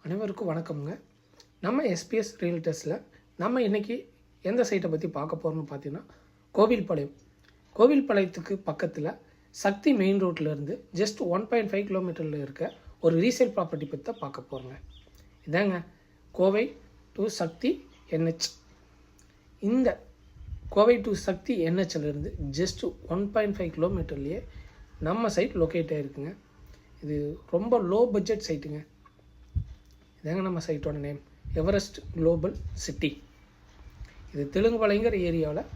அனைவருக்கும் வணக்கம்ங்க. நம்ம எஸ்பிஎஸ் ரியல்டர்ஸில் நம்ம இன்றைக்கி எந்த சைட்டை பற்றி பார்க்க போகிறோம்னு பார்த்தீங்கன்னா கோவில்பாளையம். கோவில்பாளையத்துக்கு பக்கத்தில் சக்தி மெயின் ரோட்லேருந்து ஜஸ்ட் 1.5 கிலோமீட்டரில் இருக்க ஒரு ரீசேல் ப்ராப்பர்ட்டி பற்றி தான் பார்க்க போகிறோங்க. இதாங்க கோவை டு சக்தி என்ஹெச். இந்த கோவை டு சக்தி என்ஹெச்லேருந்து ஜஸ்ட் 1.5 கிலோமீட்டர்லேயே நம்ம சைட் லொக்கேட் ஆகிருக்குங்க. இது ரொம்ப லோ பட்ஜெட் சைட்டுங்க. இதாங்க நம்ம சைட்டோட நேம், எவரெஸ்ட் குளோபல் சிட்டி. இது தெலுங்குபாளையங்கிற ஏரியாவில்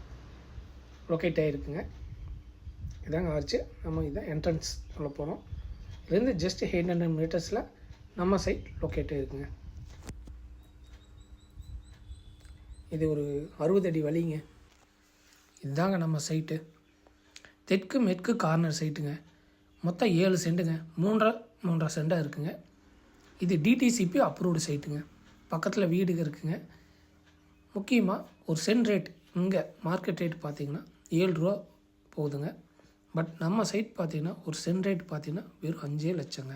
லொக்கேட் ஆகிருக்குங்க. இதாங்க ஆச்சு. நம்ம இதான் என்ட்ரன்ஸ் உள்ள போகிறோம். இதுலேருந்து ஜஸ்ட் 800 மீட்டர்ஸில் நம்ம சைட் லொக்கேட் ஆகிருக்குங்க. இது ஒரு 60 அடி வழிங்க. இதுதாங்க நம்ம சைட்டு. தெற்கு மேற்கு கார்னர் சைட்டுங்க. மொத்தம் 7 சென்ட்டுங்க. 3.5 சென்டாக இருக்குங்க. இது டிடிசிபி அப்ரூவ்டு சைட்டுங்க. பக்கத்தில் வீடுங்க இருக்குங்க. முக்கியமாக ஒரு சென்ட் ரேட் இங்கே மார்க்கெட் ரேட் பார்த்திங்கன்னா 7 ரூபா போகுதுங்க. பட் நம்ம சைட் பார்த்திங்கன்னா ஒரு சென்ட் ரேட் பார்த்திங்கன்னா வெறும் 5 லட்சங்க.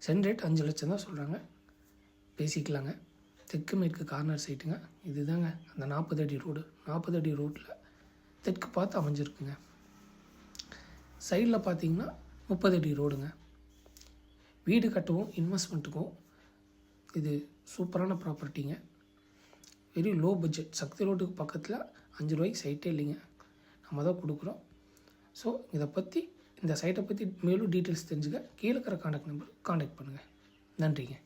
சென்ட் ரேட் 5 லட்சம் தான் சொல்கிறாங்க. பேசிக்கலாங்க. தெற்கு மேற்கு கார்னர் சைட்டுங்க. இதுதாங்க அந்த 40 அடி ரோடு. 40 அடி ரோட்டில் தெற்கு பார்த்து அமைஞ்சிருக்குங்க. சைடில் பார்த்திங்கன்னா 30 அடி ரோடுங்க. வீடு கட்டவும் இன்வெஸ்ட்மெண்ட்டுக்கும் இது சூப்பரான ப்ராப்பர்ட்டிங்க. Very low budget. சக்தி ரோட்டுக்கு பக்கத்தில் 5 ரூபாய்க்கு சைட்டே இல்லைங்க. நம்ம தான் கொடுக்குறோம். ஸோ இந்த சைட்டை பற்றி மேலும் டீட்டெயில்ஸ் தெரிஞ்சுக்க கீழே இருக்கிற காண்டாக்ட் நம்பர் காண்டாக்ட் பண்ணுங்கள். நன்றிங்க.